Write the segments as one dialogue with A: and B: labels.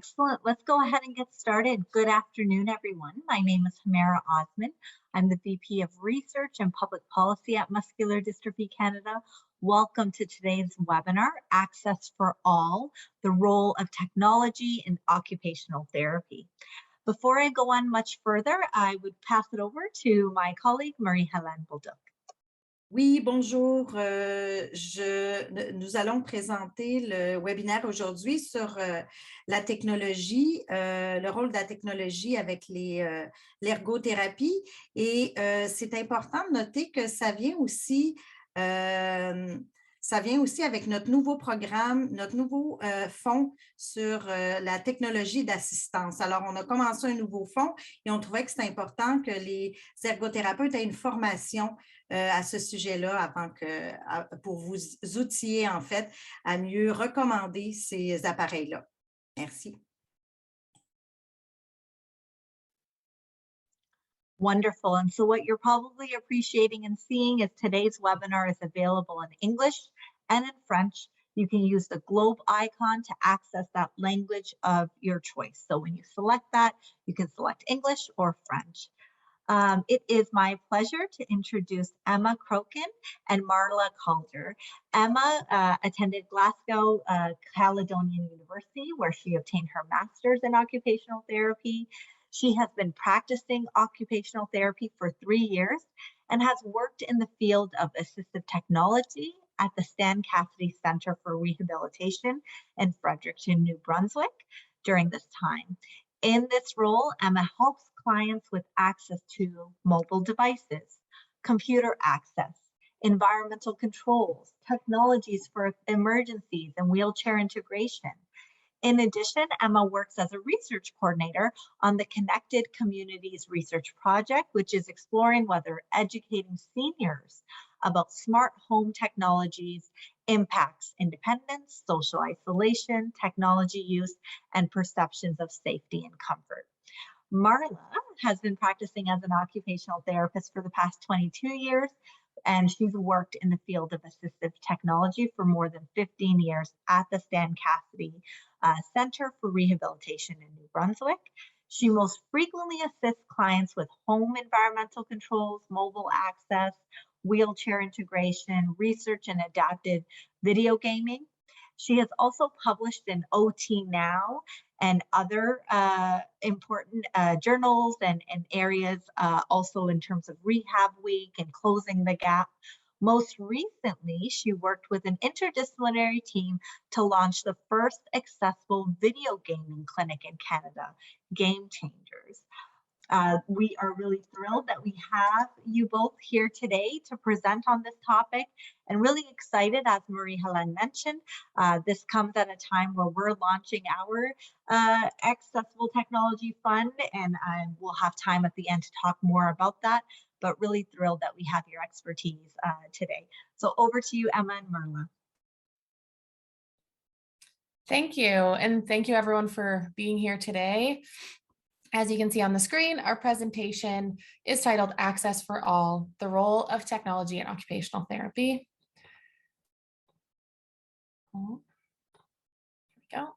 A: Excellent. Let's go ahead and get started. Good afternoon, everyone. My name is Hamera Osman. I'm the VP of Research and Public Policy at Muscular Dystrophy Canada. Welcome to today's webinar, Access for All, the Role of Technology in Occupational Therapy. Before I go on much further, I would pass it over to my colleague, Marie-Hélène Bolduc.
B: Oui, bonjour. Nous allons présenter le webinaire aujourd'hui sur la technologie, le rôle de la technologie avec l'ergothérapie. Et c'est important de noter que ça vient aussi avec notre nouveau programme, notre nouveau fonds sur la technologie d'assistance. Alors, on a commencé un nouveau fonds et on trouvait que c'est important que les ergothérapeutes aient une formation à ce sujet-là pour vous outiller, en fait, à mieux recommander ces appareils-là. Merci.
A: Wonderful. And so what you're probably appreciating and seeing is today's webinar is available in English and in French. You can use the globe icon to access that language of your choice. So when you select that, you can select English or French. It is my pleasure to introduce Emma Croken and Marla Calder. Emma attended Glasgow Caledonian University, where she obtained her master's in occupational therapy. She has been practicing occupational therapy for 3 years and has worked in the field of assistive technology at the Stan Cassidy Center for Rehabilitation in Fredericton, New Brunswick during this time. In this role, Emma helps clients with access to mobile devices, computer access, environmental controls, technologies for emergencies, and wheelchair integration. In addition, Emma works as a research coordinator on the Connected Communities Research Project, which is exploring whether educating seniors about smart home technologies impacts independence, social isolation, technology use, and perceptions of safety and comfort. Marla has been practicing as an occupational therapist for the past 22 years, and she's worked in the field of assistive technology for more than 15 years at the Stan Cassidy Center for Rehabilitation in New Brunswick. She most frequently assists clients with home environmental controls, mobile access, wheelchair integration, research and adapted video gaming. She has also published in OT Now and other important journals and areas, also in terms of Rehab Week and Closing the Gap. Most recently, she worked with an interdisciplinary team to launch the first accessible video gaming clinic in Canada, Game Changers. We are really thrilled that we have you both here today to present on this topic, and really excited, as Marie-Hélène mentioned, this comes at a time where we're launching our Accessible Technology Fund, and we'll have time at the end to talk more about that, but really thrilled that we have your expertise today. So over to you, Emma and Marla.
C: Thank you, and thank you everyone for being here today. As you can see on the screen, our presentation is titled Access for All, the Role of Technology in Occupational Therapy. Here we go.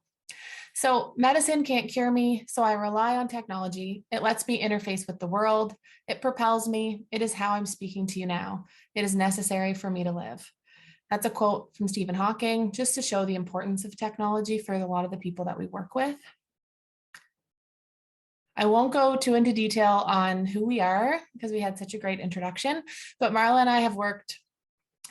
C: So medicine can't cure me, so I rely on technology. It lets me interface with the world. It propels me. It is how I'm speaking to you now. It is necessary for me to live. That's a quote from Stephen Hawking, just to show the importance of technology for a lot of the people that we work with. I won't go too into detail on who we are because we had such a great introduction, but Marla and I have worked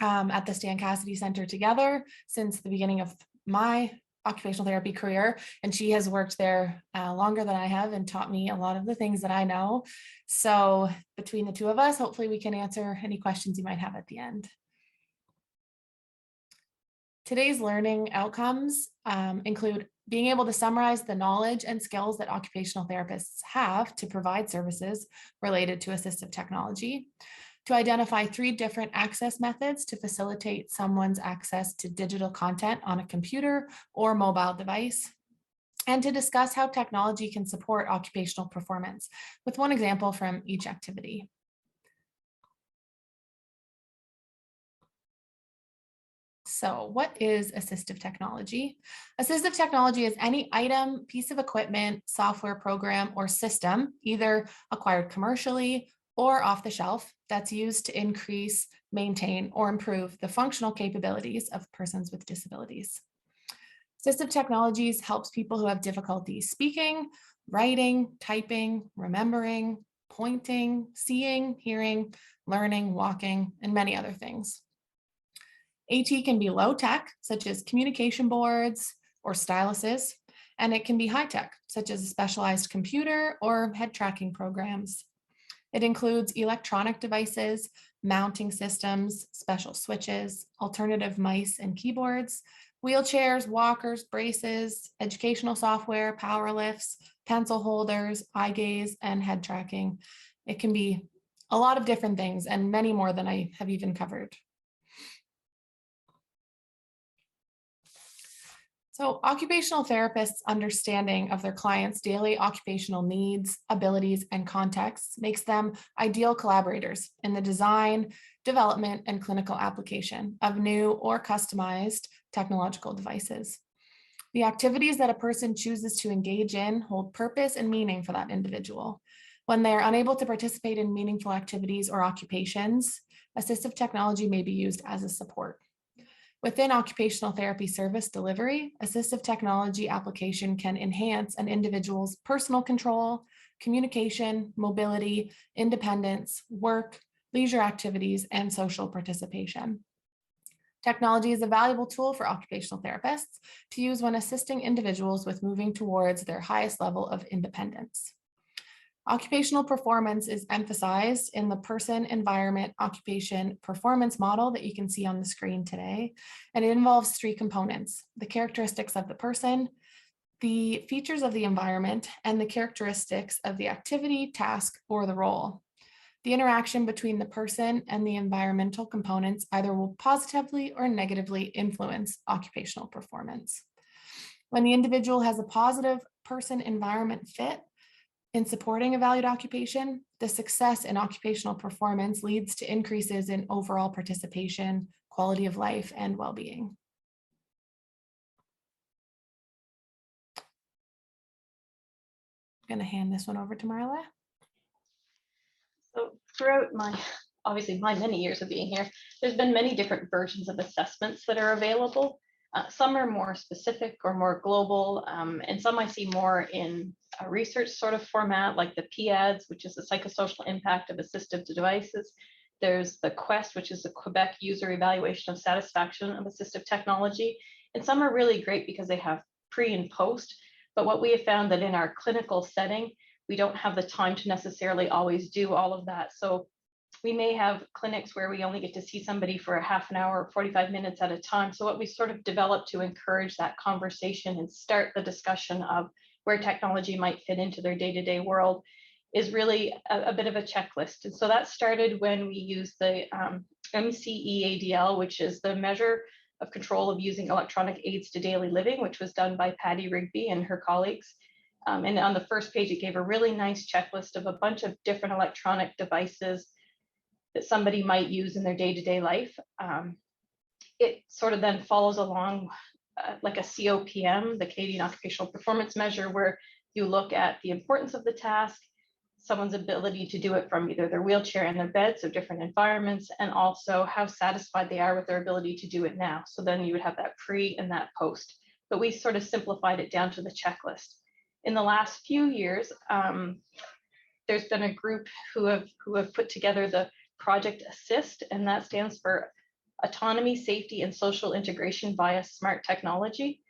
C: at the Stan Cassidy Center together since the beginning of my occupational therapy career, and she has worked there longer than I have and taught me a lot of the things that I know. So between the two of us, hopefully we can answer any questions you might have at the end. Today's learning outcomes include being able to summarize the knowledge and skills that occupational therapists have to provide services related to assistive technology, to identify 3 different access methods to facilitate someone's access to digital content on a computer or mobile device, and to discuss how technology can support occupational performance with one example from each activity. So what is assistive technology? Assistive technology is any item, piece of equipment, software program, or system, either acquired commercially or off the shelf, that's used to increase, maintain, or improve the functional capabilities of persons with disabilities. Assistive technologies helps people who have difficulty speaking, writing, typing, remembering, pointing, seeing, hearing, learning, walking, and many other things. AT can be low tech, such as communication boards or styluses, and it can be high tech, such as a specialized computer or head tracking programs. It includes electronic devices, mounting systems, special switches, alternative mice and keyboards, wheelchairs, walkers, braces, educational software, power lifts, pencil holders, eye gaze, and head tracking. It can be a lot of different things and many more than I have even covered. So occupational therapists' understanding of their clients' daily occupational needs, abilities, and contexts makes them ideal collaborators in the design, development, and clinical application of new or customized technological devices. The activities that a person chooses to engage in hold purpose and meaning for that individual. When they are unable to participate in meaningful activities or occupations, assistive technology may be used as a support. Within occupational therapy service delivery, assistive technology application can enhance an individual's personal control, communication, mobility, independence, work, leisure activities, and social participation. Technology is a valuable tool for occupational therapists to use when assisting individuals with moving towards their highest level of independence. Occupational performance is emphasized in the person, environment, occupation, performance model that you can see on the screen today. And it involves three components: the characteristics of the person, the features of the environment, and the characteristics of the activity, task, or the role. The interaction between the person and the environmental components either will positively or negatively influence occupational performance. When the individual has a positive person-environment fit, in supporting a valued occupation, the success in occupational performance leads to increases in overall participation, quality of life, and well-being. I'm going to hand this one over to Marla.
D: So throughout obviously my many years of being here, there's been many different versions of assessments that are available. Some are more specific or more global, and some I see more in a research sort of format, like the PADS, which is the psychosocial impact of assistive devices. There's the QUEST, which is the Quebec User Evaluation of Satisfaction of Assistive Technology. And some are really great because they have pre and post. But what we have found that in our clinical setting, we don't have the time to necessarily always do all of that. So we may have clinics where we only get to see somebody for a half an hour or 45 minutes at a time. So what we sort of developed to encourage that conversation and start the discussion of where technology might fit into their day-to-day world is really a bit of a checklist. And so that started when we used the MCEADL, which is the measure of control of using electronic aids to daily living, which was done by Patty Rigby and her colleagues. And on the first page, it gave a really nice checklist of a bunch of different electronic devices that somebody might use in their day-to-day life. It sort of then follows along like a COPM, the Canadian Occupational Performance Measure, where you look at the importance of the task, someone's ability to do it from either their wheelchair and their bed, so different environments, and also how satisfied they are with their ability to do it now. So then you would have that pre and that post. But we sort of simplified it down to the checklist. In the last few years, there's been a group who have put together the Project Assist, and that stands for Autonomy, Safety, and Social Integration via Smart Technology.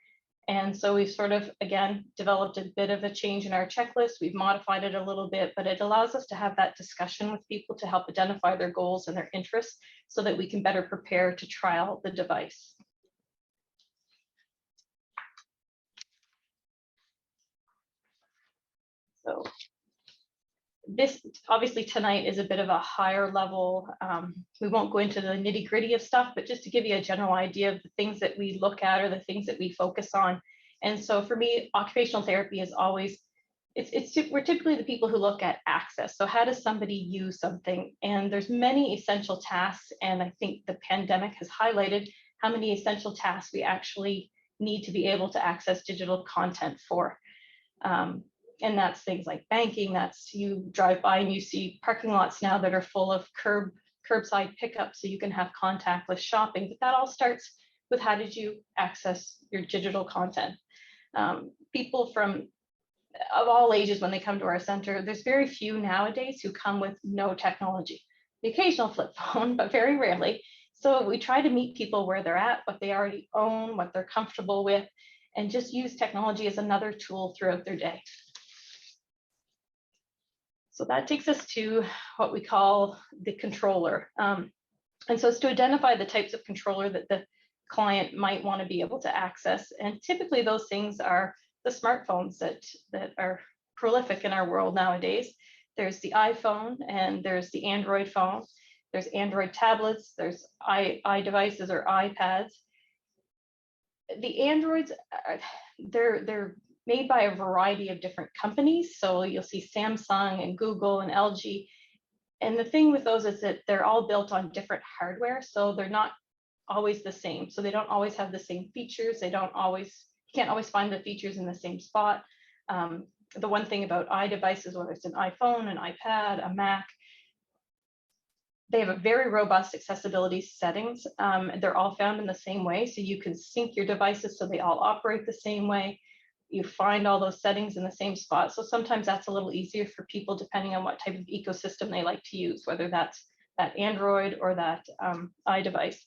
D: And so we've sort of, again, developed a bit of a change in our checklist. We've modified it a little bit, but it allows us to have that discussion with people to help identify their goals and their interests so that we can better prepare to trial the device. So this obviously tonight is a bit of a higher level. We won't go into the nitty gritty of stuff, but just to give you a general idea of the things that we look at or the things that we focus on. And so for me, occupational therapy is always, we're typically the people who look at access. So how does somebody use something? And there's many essential tasks. And I think the pandemic has highlighted how many essential tasks we actually need to be able to access digital content for. And that's things like banking. That's, you drive by and you see parking lots now that are full of curbside pickup, so you can have contactless shopping. But that all starts with, how did you access your digital content? People of all ages, when they come to our center, there's very few nowadays who come with no technology. The occasional flip phone, but very rarely. So we try to meet people where they're at, what they already own, what they're comfortable with, and just use technology as another tool throughout their day. So that takes us to what we call the controller. And so it's to identify the types of controller that the client might want to be able to access. And typically those things are the smartphones that are prolific in our world nowadays. There's the iPhone and there's the Android phone. There's Android tablets, there's iDevices or iPads. The Androids, they're made by a variety of different companies. So you'll see Samsung and Google and LG. And the thing with those is that they're all built on different hardware. So they're not always the same. So they don't always have the same features. You can't always find the features in the same spot. The one thing about iDevices, whether it's an iPhone, an iPad, a Mac, they have a very robust accessibility settings. They're all found in the same way. So you can sync your devices so they all operate the same way. You find all those settings in the same spot. So sometimes that's a little easier for people depending on what type of ecosystem they like to use, whether that's that Android or that iDevice.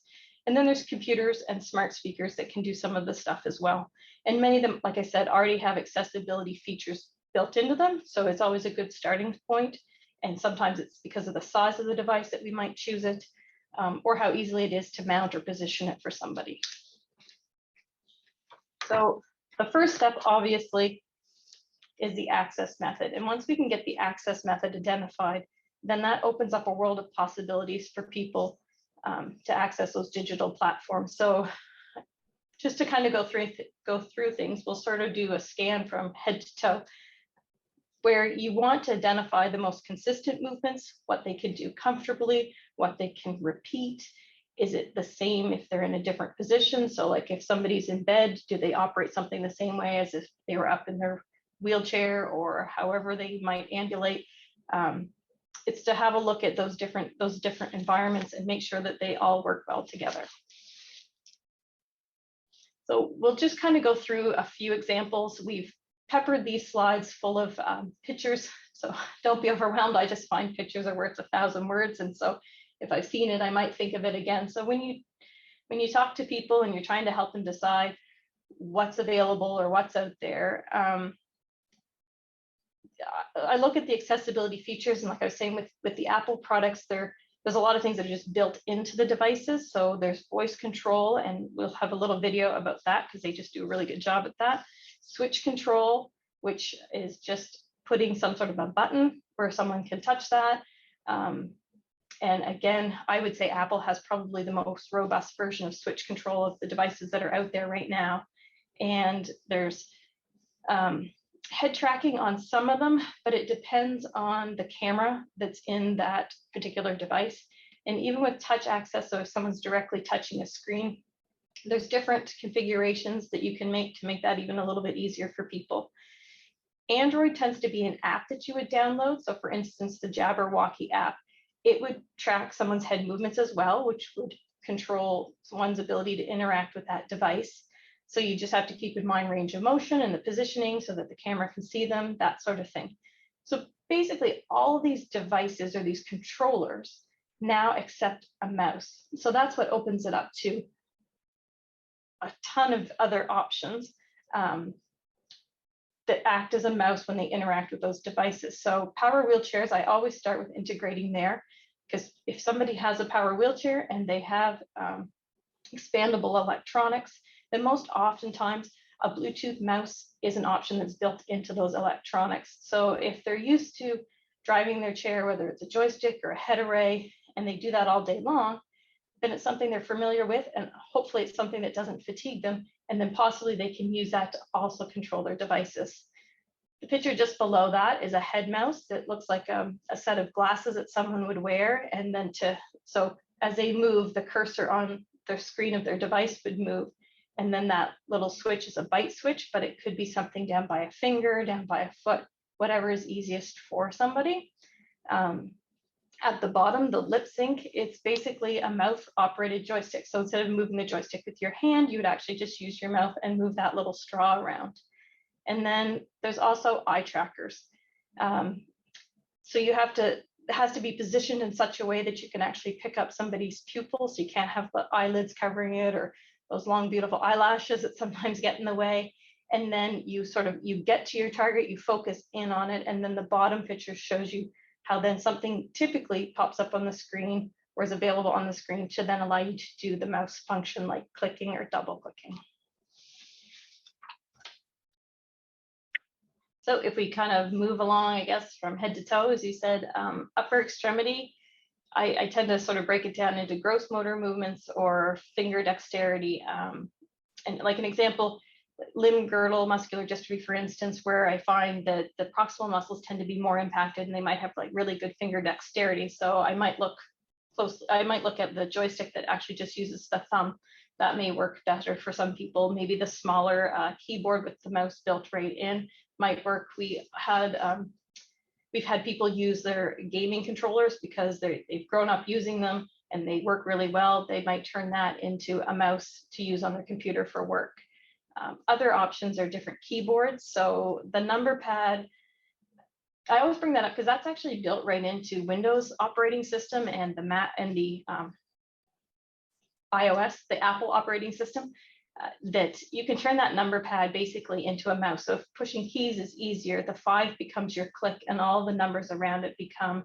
D: And then there's computers and smart speakers that can do some of the stuff as well. And many of them, like I said, already have accessibility features built into them. So it's always a good starting point. And sometimes it's because of the size of the device that we might choose it, or how easily it is to mount or position it for somebody. So the first step, obviously, is the access method. And once we can get the access method identified, then that opens up a world of possibilities for people to access those digital platforms. So just to kind of go through things, we'll sort of do a scan from head to toe, where you want to identify the most consistent movements, what they can do comfortably, what they can repeat. Is it the same if they're in a different position? So like if somebody's in bed, do they operate something the same way as if they were up in their wheelchair or however they might ambulate? It's to have a look at those different environments and make sure that they all work well together. So we'll just kind of go through a few examples. We've peppered these slides full of pictures, so don't be overwhelmed. I just find pictures are worth 1,000 words, and so if I've seen it, I might think of it again. So when you talk to people and you're trying to help them decide what's available or what's out there, I look at the accessibility features, and like I was saying with the Apple products, there's a lot of things that are just built into the devices. So there's voice control, and we'll have a little video about that because they just do a really good job at that. Switch control, which is just putting some sort of a button where someone can touch that. And again, I would say Apple has probably the most robust version of switch control of the devices that are out there right now. And there's head tracking on some of them, but it depends on the camera that's in that particular device. And even with touch access, so if someone's directly touching a screen, there's different configurations that you can make to make that even a little bit easier for people. Android tends to be an app that you would download. So for instance, the Jabberwocky app, it would track someone's head movements as well, which would control one's ability to interact with that device. So you just have to keep in mind range of motion and the positioning so that the camera can see them, that sort of thing. So basically all of these devices or these controllers now accept a mouse. So that's what opens it up to a ton of other options that act as a mouse when they interact with those devices. So power wheelchairs, I always start with integrating there, because if somebody has a power wheelchair and they have expandable electronics, then most oftentimes a Bluetooth mouse is an option that's built into those electronics. So if they're used to driving their chair, whether it's a joystick or a head array, and they do that all day long, then it's something they're familiar with, and hopefully it's something that doesn't fatigue them, and then possibly they can use that to also control their devices. The picture just below that is a head mouse that looks like a set of glasses that someone would wear, and then so as they move, the cursor on their screen of their device would move. And then that little switch is a bite switch, but it could be something down by a finger, down by a foot, whatever is easiest for somebody. At the bottom, the lip sync, it's basically a mouth operated joystick. So instead of moving the joystick with your hand, you would actually just use your mouth and move that little straw around. And then there's also eye trackers. So you have to, it has to be positioned in such a way that you can actually pick up somebody's pupil. So you can't have the eyelids covering it, or those long, beautiful eyelashes that sometimes get in the way. And then you you get to your target, you focus in on it. And then the bottom picture shows you how then something typically pops up on the screen or is available on the screen to then allow you to do the mouse function like clicking or double clicking. So if we kind of move along, I guess, from head to toe, as you said, upper extremity, I tend to sort of break it down into gross motor movements or finger dexterity. And like an example, limb girdle muscular dystrophy, for instance, where I find that the proximal muscles tend to be more impacted and they might have like really good finger dexterity. So I might look closely, I might look at the joystick that actually just uses the thumb. That may work better for some people. Maybe the smaller keyboard with the mouse built right in might work. We've had people use their gaming controllers because they've grown up using them and they work really well. They might turn that into a mouse to use on their computer for work. Other options are different keyboards. So the number pad, I always bring that up because that's actually built right into Windows operating system and the Mac and the iOS, the Apple operating system, that you can turn that number pad basically into a mouse. So if pushing keys is easier, the 5 becomes your click and all the numbers around it become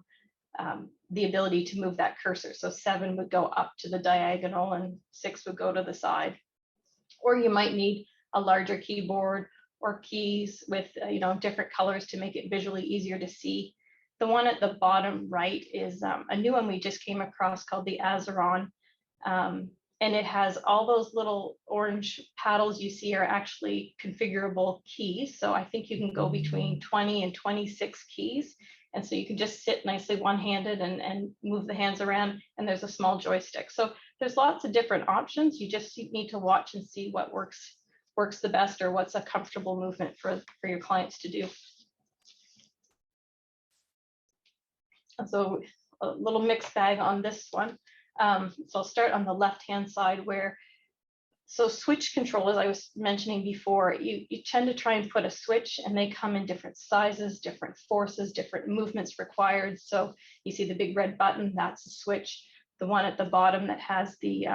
D: the ability to move that cursor. So 7 would go up to the diagonal and 6 would go to the side. Or you might need a larger keyboard or keys with different colors to make it visually easier to see. The one at the bottom right is a new one we just came across called the Azeron. And it has all those little orange paddles you see are actually configurable keys. So I think you can go between 20 and 26 keys. And so you can just sit nicely one-handed and move the hands around, and there's a small joystick. So there's lots of different options. You just need to watch and see what works the best or what's a comfortable movement for your clients to do. And so a little mixed bag on this one. So I'll start on the left-hand side so switch control, as I was mentioning before, you tend to try and put a switch and they come in different sizes, different forces, different movements required. So you see the big red button, that's a switch. The one at the bottom that has the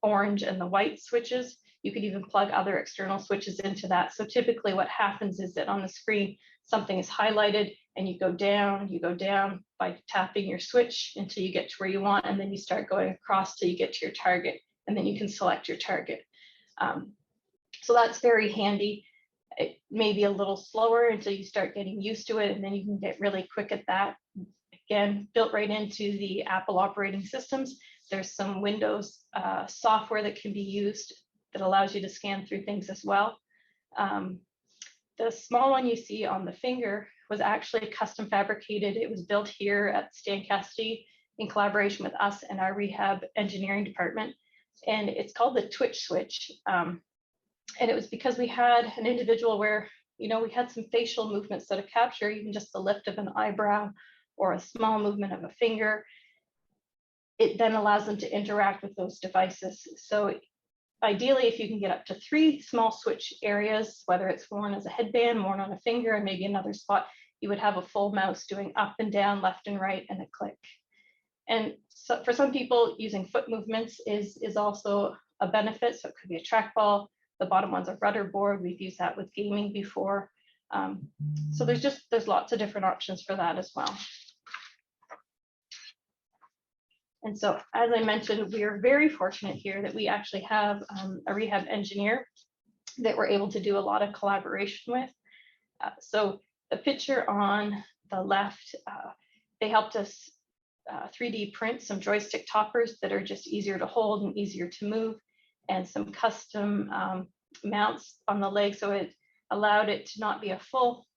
D: orange and the white switches, you could even plug other external switches into that. So typically what happens is that on the screen, something is highlighted and you go down by tapping your switch until you get to where you want, and then you start going across till you get to your target, and then you can select your target. So that's very handy. It may be a little slower until you start getting used to it, and then you can get really quick at that. Again, built right into the Apple operating systems. There's some Windows software that can be used that allows you to scan through things as well. The small one you see on the finger was actually custom fabricated. It was built here at Stan Cassidy in collaboration with us and our rehab engineering department. And it's called the Twitch Switch. And it was because we had an individual where, we had some facial movements that capture even just the lift of an eyebrow or a small movement of a finger. It then allows them to interact with those devices. So ideally, if you can get up to 3 small switch areas, whether it's worn as a headband, worn on a finger, and maybe another spot, you would have a full mouse doing up and down, left and right, and a click. And so for some people, using foot movements is also a benefit. So it could be a trackball. The bottom one's a rudder board. We've used that with gaming before. So there's lots of different options for that as well. And so, as I mentioned, we are very fortunate here that we actually have a rehab engineer that we're able to do a lot of collaboration with. So the picture on the left, they helped us 3D print some joystick toppers that are just easier to hold and easier to move, and some custom mounts on the leg. So it allowed it to not be a full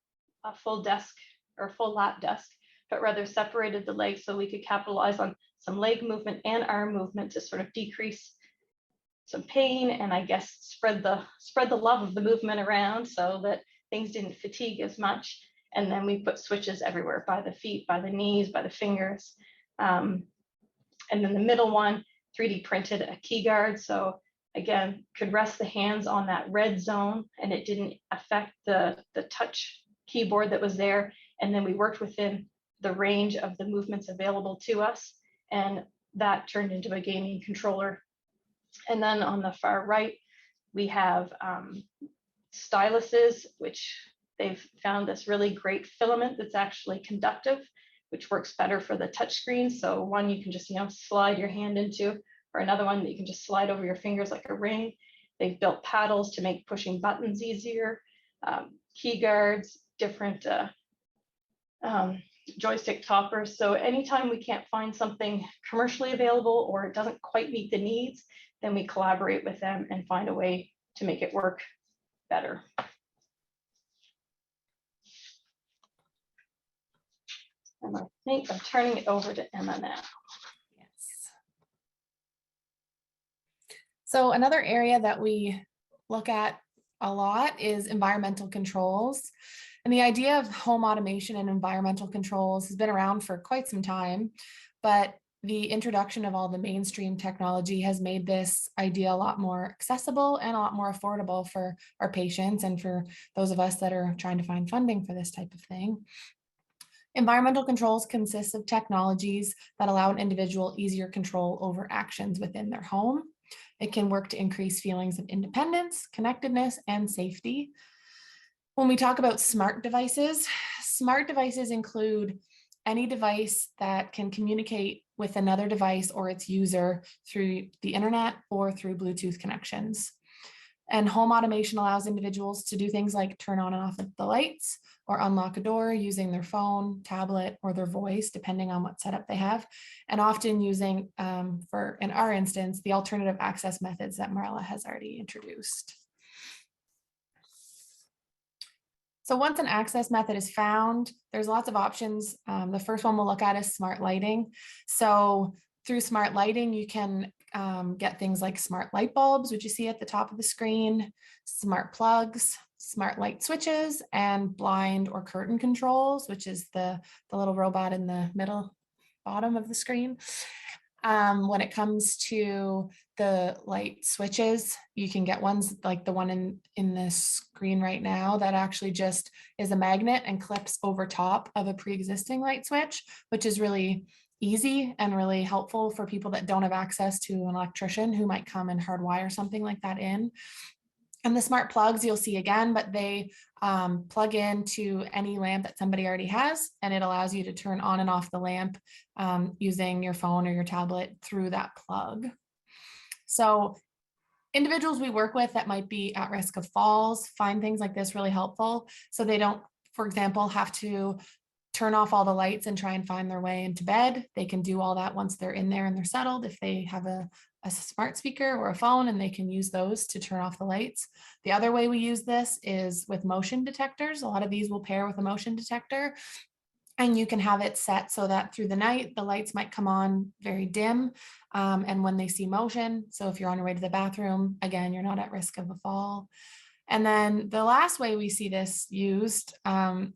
D: desk or full lap desk, but rather separated the legs so we could capitalize on some leg movement and arm movement to sort of decrease some pain, and I guess spread the love of the movement around so that things didn't fatigue as much. And then we put switches everywhere, by the feet, by the knees, by the fingers. And then the middle one, 3D printed a key guard. So again, could rest the hands on that red zone and it didn't affect the touch keyboard that was there. And then we worked within the range of the movements available to us. And that turned into a gaming controller. And then on the far right, we have styluses, which they've found this really great filament that's actually conductive, which works better for the touch screen. So one you can just, slide your hand into, or another one that you can just slide over your fingers like a ring. They've built paddles to make pushing buttons easier, key guards, different joystick toppers. So anytime we can't find something commercially available or it doesn't quite meet the needs, then we collaborate with them and find a way to make it work better. And I think I'm turning it over to Emma now.
C: Yes. So another area that we look at a lot is environmental controls. And the idea of home automation and environmental controls has been around for quite some time, but the introduction of all the mainstream technology has made this idea a lot more accessible and a lot more affordable for our patients and for those of us that are trying to find funding for this type of thing. Environmental controls consist of technologies that allow an individual easier control over actions within their home. It can work to increase feelings of independence, connectedness, and safety. When we talk about smart devices include any device that can communicate with another device or its user through the internet or through Bluetooth connections. And home automation allows individuals to do things like turn on and off the lights or unlock a door using their phone, tablet, or their voice, depending on what setup they have, and often using, in our instance, the alternative access methods that Marla has already introduced. So once an access method is found, there's lots of options. The first one we'll look at is smart lighting. So through smart lighting, you can get things like smart light bulbs, which you see at the top of the screen, smart plugs, smart light switches, and blind or curtain controls, which is the little robot in the middle bottom of the screen. When it comes to the light switches, you can get ones like the one in this screen right now that actually just is a magnet and clips over top of a pre-existing light switch, which is really easy and really helpful for people that don't have access to an electrician who might come and hardwire something like that in. And the smart plugs you'll see again, but they plug into any lamp that somebody already has, and it allows you to turn on and off the lamp using your phone or your tablet through that plug. So individuals we work with that might be at risk of falls find things like this really helpful. So they don't, for example, have to turn off all the lights and try and find their way into bed. They can do all that once they're in there and they're settled if they have a smart speaker or a phone, and they can use those to turn off the lights. The other way we use this is with motion detectors. A lot of these will pair with a motion detector, and you can have it set so that through the night, the lights might come on very dim, and when they see motion, so if you're on your way to the bathroom, again, you're not at risk of a fall. And then the last way we see this used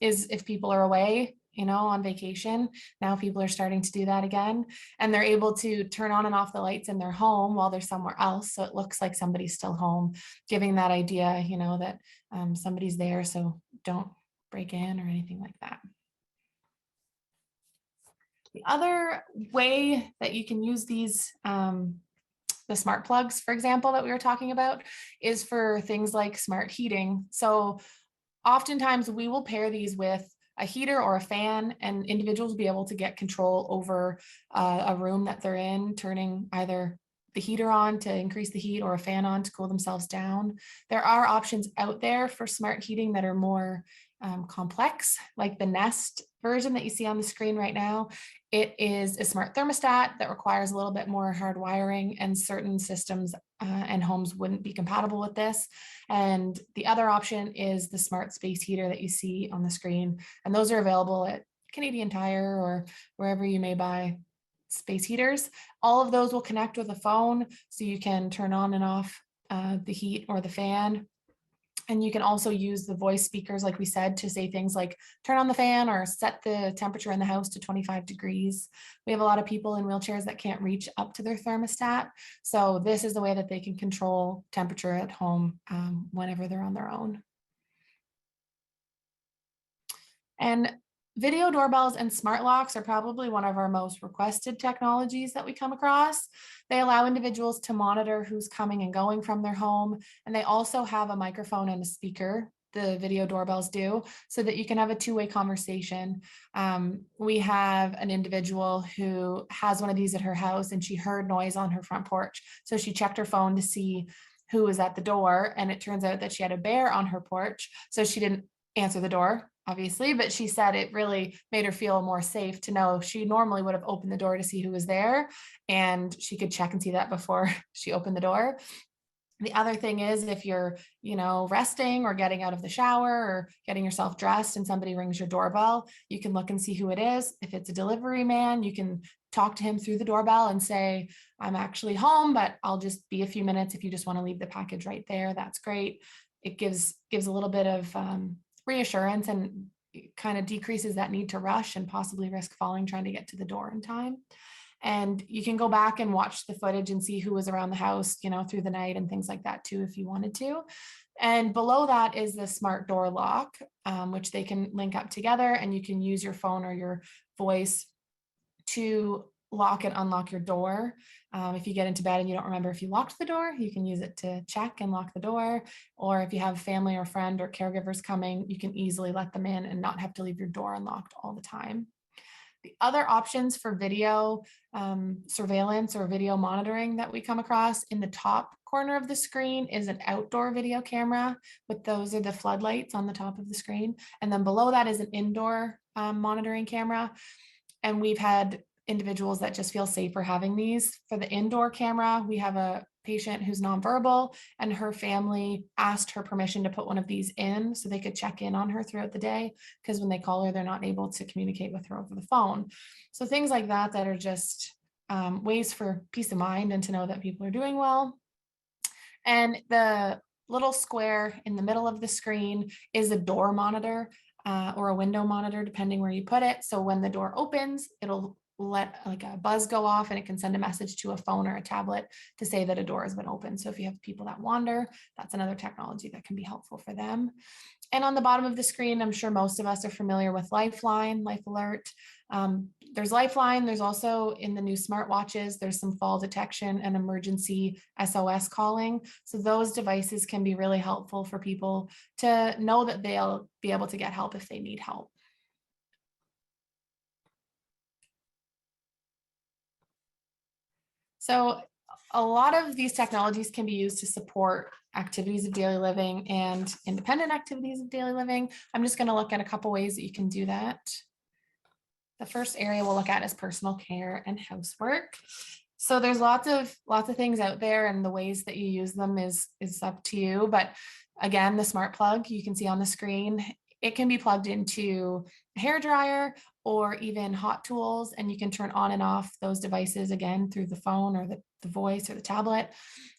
C: is if people are away, on vacation. Now people are starting to do that again, and they're able to turn on and off the lights in their home while they're somewhere else. So it looks like somebody's still home, giving that idea, that somebody's there, so don't break in or anything like that. The other way that you can use these, the smart plugs, for example, that we were talking about, is for things like smart heating. So oftentimes we will pair these with a heater or a fan, and individuals will be able to get control over a room that they're in, turning either the heater on to increase the heat or a fan on to cool themselves down. There are options out there for smart heating that are more complex, like the Nest version that you see on the screen right now. It is a smart thermostat that requires a little bit more hard wiring, and certain systems and homes wouldn't be compatible with this. And the other option is the smart space heater that you see on the screen. And those are available at Canadian Tire or wherever you may buy space heaters. All of those will connect with a phone, so you can turn on and off the heat or the fan. And you can also use the voice speakers, like we said, to say things like turn on the fan or set the temperature in the house to 25 degrees. We have a lot of people in wheelchairs that can't reach up to their thermostat. So this is the way that they can control temperature at home whenever they're on their own. And video doorbells and smart locks are probably one of our most requested technologies that we come across. They allow individuals to monitor who's coming and going from their home. And they also have a microphone and a speaker, the video doorbells do, so that you can have a two-way conversation. We have an individual who has one of these at her house, and she heard noise on her front porch. So she checked her phone to see who was at the door. And it turns out that she had a bear on her porch. So she didn't answer the door, obviously, but she said it really made her feel more safe to know. She normally would have opened the door to see who was there, and she could check and see that before she opened the door. The other thing is, if you're, resting or getting out of the shower or getting yourself dressed and somebody rings your doorbell, you can look and see who it is. If it's a delivery man, you can talk to him through the doorbell and say, I'm actually home, but I'll just be a few minutes. If you just want to leave the package right there, that's great. It gives a little bit of reassurance, and kind of decreases that need to rush and possibly risk falling trying to get to the door in time. And you can go back and watch the footage and see who was around the house, through the night and things like that too, if you wanted to. And below that is the smart door lock, which they can link up together, and you can use your phone or your voice to lock and unlock your door. If you get into bed and you don't remember if you locked the door, you can use it to check and lock the door. Or if you have family or friend or caregivers coming, you can easily let them in and not have to leave your door unlocked all the time. The other options for video surveillance or video monitoring that we come across, in the top corner of the screen is an outdoor video camera, with those are the floodlights on the top of the screen. And then below that is an indoor monitoring camera. And we've had individuals that just feel safer having these. For the indoor camera, we have a patient who's nonverbal, and her family asked her permission to put one of these in so they could check in on her throughout the day, because when they call her, they're not able to communicate with her over the phone. So things like that are just ways for peace of mind and to know that people are doing well. And the little square in the middle of the screen is a door monitor or a window monitor, depending where you put it. So when the door opens, it'll let like a buzz go off, and it can send a message to a phone or a tablet to say that a door has been opened. So if you have people that wander, that's another technology that can be helpful for them. And on the bottom of the screen, I'm sure most of us are familiar with Lifeline, Life Alert. There's Lifeline. There's also, in the new smartwatches, there's some fall detection and emergency SOS calling. So those devices can be really helpful for people to know that they'll be able to get help if they need help. So a lot of these technologies can be used to support activities of daily living and independent activities of daily living. I'm just going to look at a couple ways that you can do that. The first area we'll look at is personal care and housework. So there's lots of things out there, and the ways that you use them is up to you. But again, the smart plug you can see on the screen, it can be plugged into a hair dryer or even hot tools, and you can turn on and off those devices again through the phone or the voice or the tablet.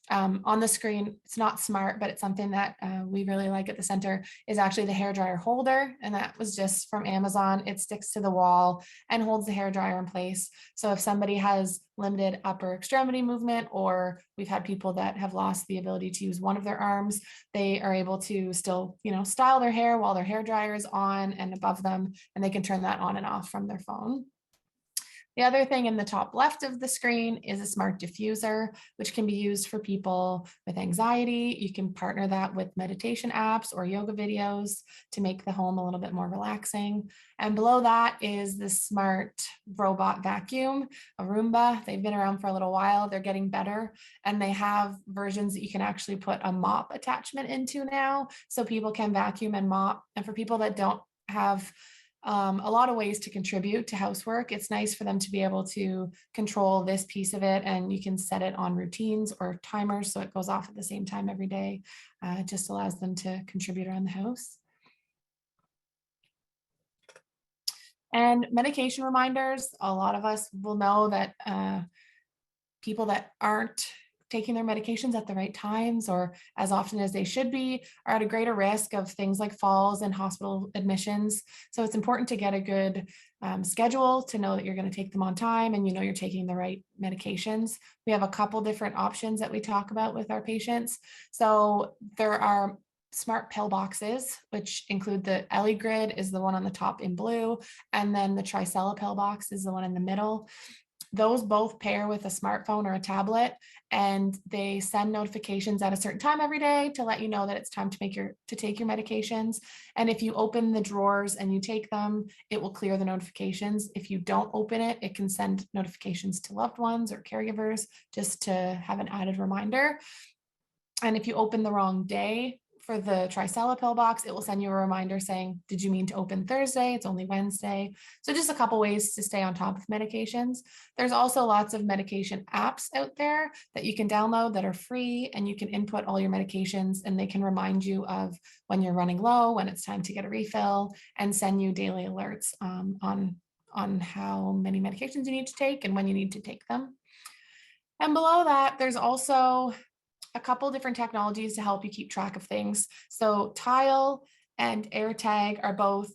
C: On the screen, it's not smart, but it's something that we really like at the center, is actually the hair dryer holder. And that was just from Amazon. It sticks to the wall and holds the hair dryer in place. So if somebody has limited upper extremity movement, or we've had people that have lost the ability to use one of their arms, they are able to still, style their hair while their hair dryer is on and above them, and they can turn that on and off from their phone. The other thing in the top left of the screen is a smart diffuser, which can be used for people with anxiety. You can partner that with meditation apps or yoga videos to make the home a little bit more relaxing. And below that is the smart robot vacuum, a Roomba. They've been around for a little while. They're getting better, and they have versions that you can actually put a mop attachment into now, so people can vacuum and mop. And for people that don't have a lot of ways to contribute to housework, it's nice for them to be able to control this piece of it, and you can set it on routines or timers so it goes off at the same time every day. It just allows them to contribute around the house. And medication reminders, a lot of us will know that people that aren't taking their medications at the right times or as often as they should be are at a greater risk of things like falls and hospital admissions. So it's important to get a good schedule to know that you're going to take them on time and you know you're taking the right medications. We have a couple different options that we talk about with our patients. So there are smart pill boxes, which include the Ellie Grid is the one on the top in blue, and then the Tricella pill box is the one in the middle. Those both pair with a smartphone or a tablet, and they send notifications at a certain time every day to let you know that it's time to take your medications. And if you open the drawers and you take them, it will clear the notifications. If you don't open it, it can send notifications to loved ones or caregivers just to have an added reminder. And if you open the wrong day for the Tricella pill box, it will send you a reminder saying, did you mean to open Thursday? It's only Wednesday. So just a couple ways to stay on top of medications. There's also lots of medication apps out there that you can download that are free, and you can input all your medications and they can remind you of when you're running low, when it's time to get a refill, and send you daily alerts on how many medications you need to take and when you need to take them. And below that, there's also a couple different technologies to help you keep track of things. So Tile and AirTag are both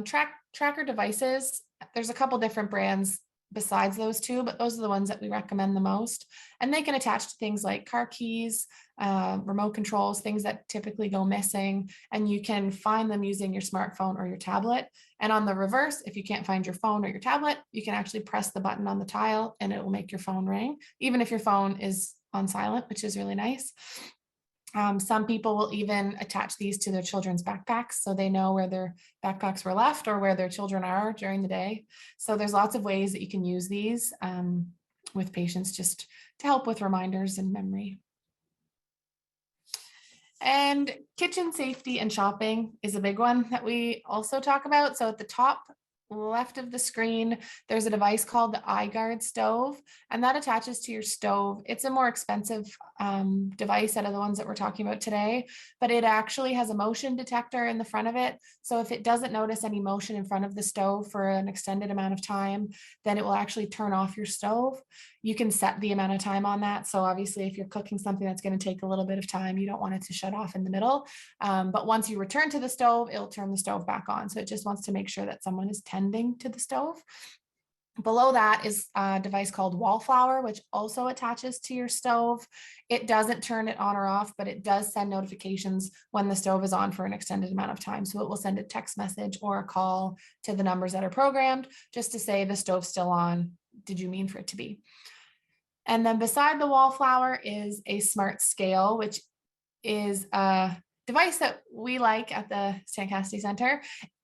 C: tracker devices. There's a couple different brands besides those two, but those are the ones that we recommend the most. And they can attach to things like car keys, remote controls, things that typically go missing, and you can find them using your smartphone or your tablet. And on the reverse, if you can't find your phone or your tablet, you can actually press the button on the Tile and it will make your phone ring, even if your phone is on silent, which is really nice. Some people will even attach these to their children's backpacks so they know where their backpacks were left or where their children are during the day. So there's lots of ways that you can use these with patients just to help with reminders and memory. And kitchen safety and shopping is a big one that we also talk about. So at the top left of the screen, there's a device called the iGuard stove, and that attaches to your stove. It's a more expensive device out of the ones that we're talking about today, but it actually has a motion detector in the front of it. So if it doesn't notice any motion in front of the stove for an extended amount of time, then it will actually turn off your stove. You can set the amount of time on that. So obviously if you're cooking something that's going to take a little bit of time, you don't want it to shut off in the middle. But once you return to the stove, it'll turn the stove back on. So it just wants to make sure that someone is tending to the stove. Below that is a device called Wallflower, which also attaches to your stove. It doesn't turn it on or off, but it does send notifications when the stove is on for an extended amount of time. So it will send a text message or a call to the numbers that are programmed just to say the stove's still on. Did you mean for it to be? And then beside the Wallflower is a smart scale, which is a device that we like at the St. Cassidy Center.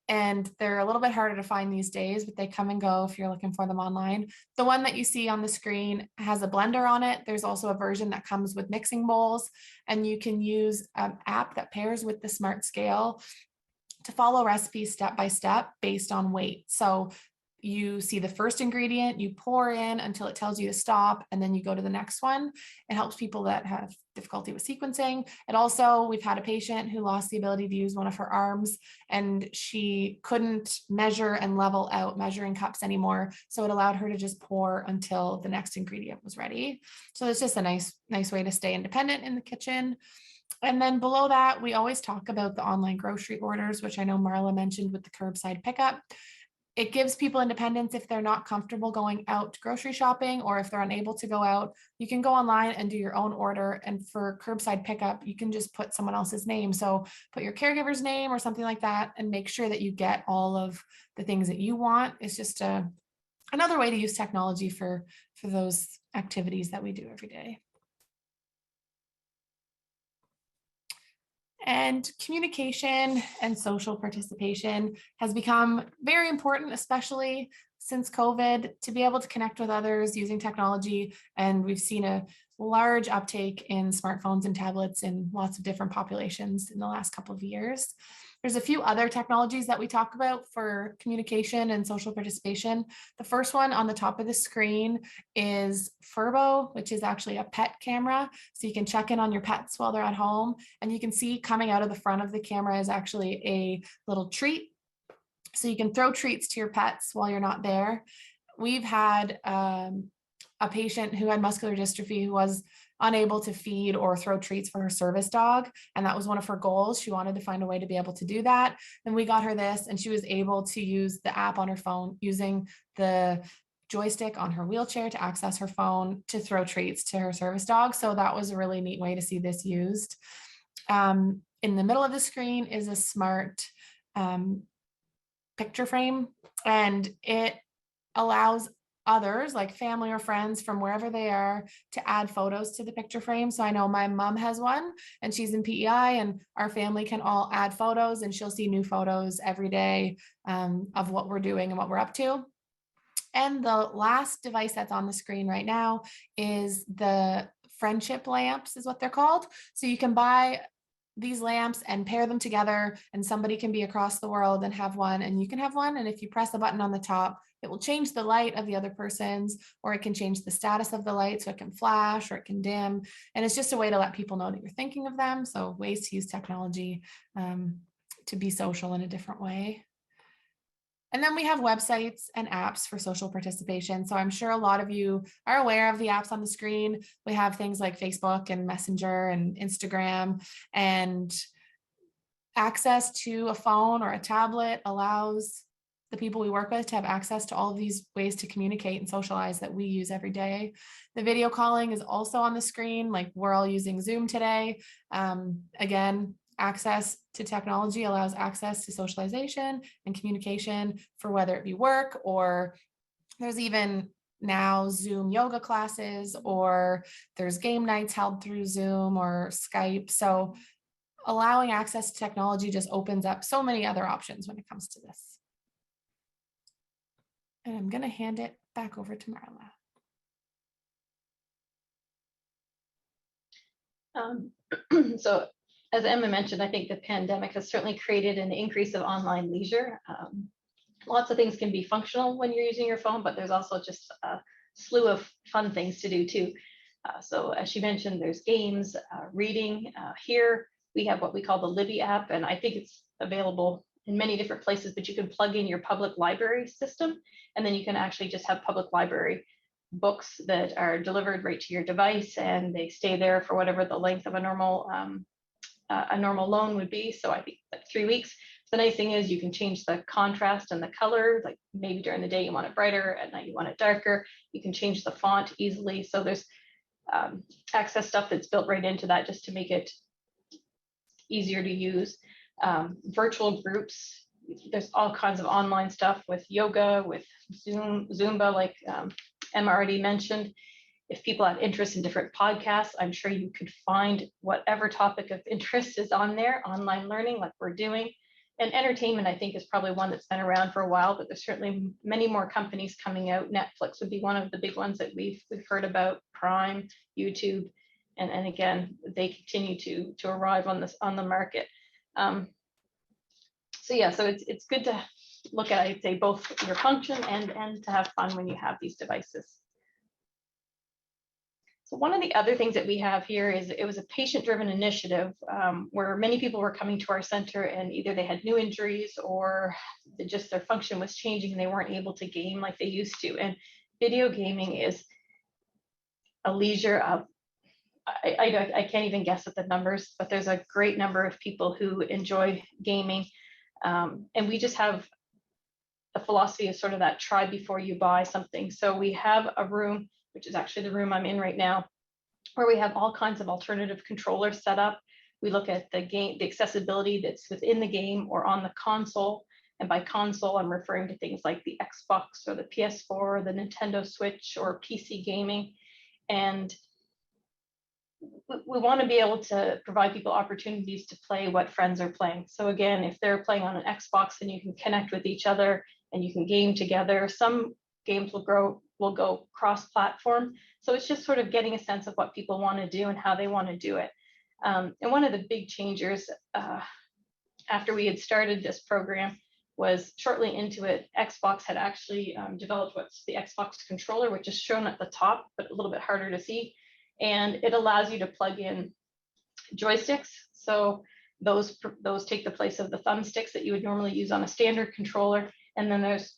C: And they're a little bit harder to find these days, but they come and go if you're looking for them online. The one that you see on the screen has a blender on it. There's also a version that comes with mixing bowls, and you can use an app that pairs with the smart scale to follow recipes step by step based on weight. So you see the first ingredient, you pour in until it tells you to stop, and then you go to the next one. It helps people that have difficulty with sequencing. And also, we've had a patient who lost the ability to use one of her arms, and she couldn't measure and level out measuring cups anymore. So it allowed her to just pour until the next ingredient was ready. So it's just a nice way to stay independent in the kitchen. And then below that, we always talk about the online grocery orders, which I know Marla mentioned with the curbside pickup. It gives people independence if they're not comfortable going out grocery shopping, or if they're unable to go out, you can go online and do your own order. And for curbside pickup, you can just put someone else's name. So put your caregiver's name or something like that, and make sure that you get all of the things that you want. It's just another way to use technology for those activities that we do every day. And communication and social participation has become very important, especially since COVID, to be able to connect with others using technology. And we've seen a large uptake in smartphones and tablets in lots of different populations in the last couple of years. There's a few other technologies that we talk about for communication and social participation. The first one on the top of the screen is Furbo, which is actually a pet camera. So you can check in on your pets while they're at home. And you can see coming out of the front of the camera is actually a little treat. So you can throw treats to your pets while you're not there. We've had a patient who had muscular dystrophy who was unable to feed or throw treats for her service dog. And that was one of her goals. She wanted to find a way to be able to do that. And we got her this, and she was able to use the app on her phone using the joystick on her wheelchair to access her phone to throw treats to her service dog. So that was a really neat way to see this used. In the middle of the screen is a smart picture frame, and it allows others like family or friends from wherever they are to add photos to the picture frame. So I know my mom has one and she's in PEI, and our family can all add photos, and she'll see new photos every day of what we're doing and what we're up to. And the last device that's on the screen right now is the friendship lamps, is what they're called. So you can buy these lamps and pair them together, and somebody can be across the world and have one, and you can have one. And if you press a button on the top, it will change the light of the other person's, or it can change the status of the light, so it can flash or it can dim. And it's just a way to let people know that you're thinking of them. So ways to use technology to be social in a different way. And then we have websites and apps for social participation. So I'm sure a lot of you are aware of the apps on the screen. We have things like Facebook and Messenger and Instagram, and access to a phone or a tablet allows the people we work with to have access to all of these ways to communicate and socialize that we use every day. The video calling is also on the screen, like we're all using Zoom today. Again, access to technology allows access to socialization and communication for whether it be work, or there's even now Zoom yoga classes, or there's game nights held through Zoom or Skype. So allowing access to technology just opens up so many other options when it comes to this. And I'm going to hand it back over to Marla.
D: So as Emma mentioned, I think the pandemic has certainly created an increase of online leisure. Lots of things can be functional when you're using your phone, but there's also just a slew of fun things to do too. So as she mentioned, there's games, reading. Here we have what we call the Libby app, and I think it's available in many different places, but you can plug in your public library system, and then you can actually just have public library books that are delivered right to your device, and they stay there for whatever the length of a normal loan would be. So I think like 3 weeks. The nice thing is you can change the contrast and the color, like maybe during the day you want it brighter, at night you want it darker. You can change the font easily. So there's access stuff that's built right into that just to make it easier to use. Virtual groups, there's all kinds of online stuff with yoga, with Zumba, like Emma already mentioned. If people have interest in different podcasts, I'm sure you could find whatever topic of interest is on there. Online learning, like we're doing. And entertainment, I think, is probably one that's been around for a while, but there's certainly many more companies coming out. Netflix would be one of the big ones that we've heard about, Prime, YouTube, and again, they continue to arrive on the market. So yeah, so it's good to look at, I'd say, both your function and to have fun when you have these devices. So one of the other things that we have here is it was a patient-driven initiative where many people were coming to our center and either they had new injuries or just their function was changing and they weren't able to game like they used to. And video gaming is a leisure of, I can't even guess at the numbers, but there's a great number of people who enjoy gaming. And we just have a philosophy of sort of that try before you buy something. So we have a room, which is actually the room I'm in right now, where we have all kinds of alternative controllers set up. We look at the game, the accessibility that's within the game or on the console. And by console, I'm referring to things like the Xbox or the PS4 or the Nintendo Switch or PC gaming. And we want to be able to provide people opportunities to play what friends are playing. So again, if they're playing on an Xbox, then you can connect with each other and you can game together. Some games will go cross-platform. So it's just sort of getting a sense of what people want to do and how they want to do it. And one of the big changers after we had started this program was shortly into it, Xbox had actually developed what's the Xbox controller, which is shown at the top, but a little bit harder to see. And it allows you to plug in joysticks. So Those take the place of the thumbsticks that you would normally use on a standard controller. And then there's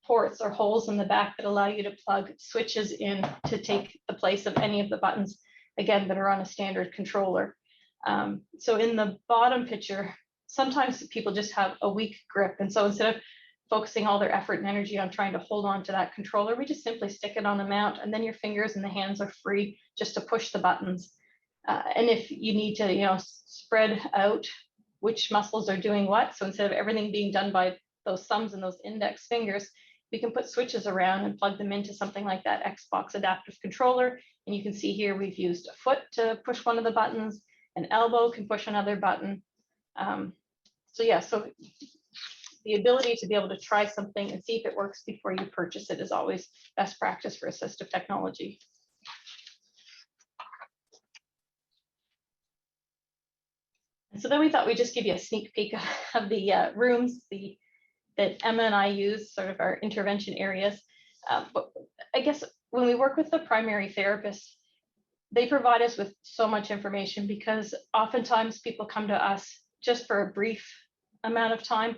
D: ports or holes in the back that allow you to plug switches in to take the place of any of the buttons, again, that are on a standard controller. So in the bottom picture, sometimes people just have a weak grip. And so instead of focusing all their effort and energy on trying to hold on to that controller, we just simply stick it on the mount, and then your fingers and the hands are free just to push the buttons. And if you need to, spread out which muscles are doing what, so instead of everything being done by those thumbs and those index fingers, we can put switches around and plug them into something like that Xbox adaptive controller. And you can see here we've used a foot to push one of the buttons, an elbow can push another button. So the ability to be able to try something and see if it works before you purchase it is always best practice for assistive technology. And so then we thought we'd just give you a sneak peek of the rooms that Emma and I use, sort of our intervention areas. But I guess when we work with the primary therapists, they provide us with so much information, because oftentimes people come to us just for a brief amount of time.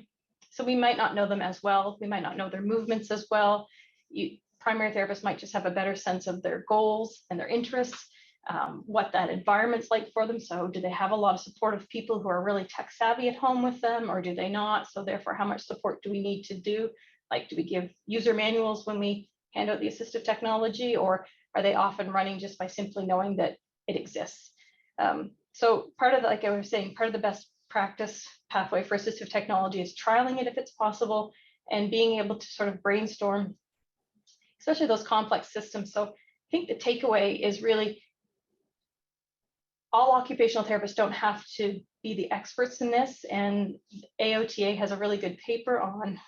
D: So we might not know them as well. We might not know their movements as well. Primary therapists might just have a better sense of their goals and their interests, what that environment's like for them. So do they have a lot of supportive people who are really tech savvy at home with them, or do they not? So therefore, how much support do we need to do? Like, do we give user manuals when we hand out the assistive technology, or are they often running just by simply knowing that it exists? So part of the, like I was saying, part of the best practice pathway for assistive technology is trialing it if it's possible, and being able to sort of brainstorm, especially those complex systems. So I think the takeaway is really, all occupational therapists don't have to be the experts in this, and AOTA has a really good paper on,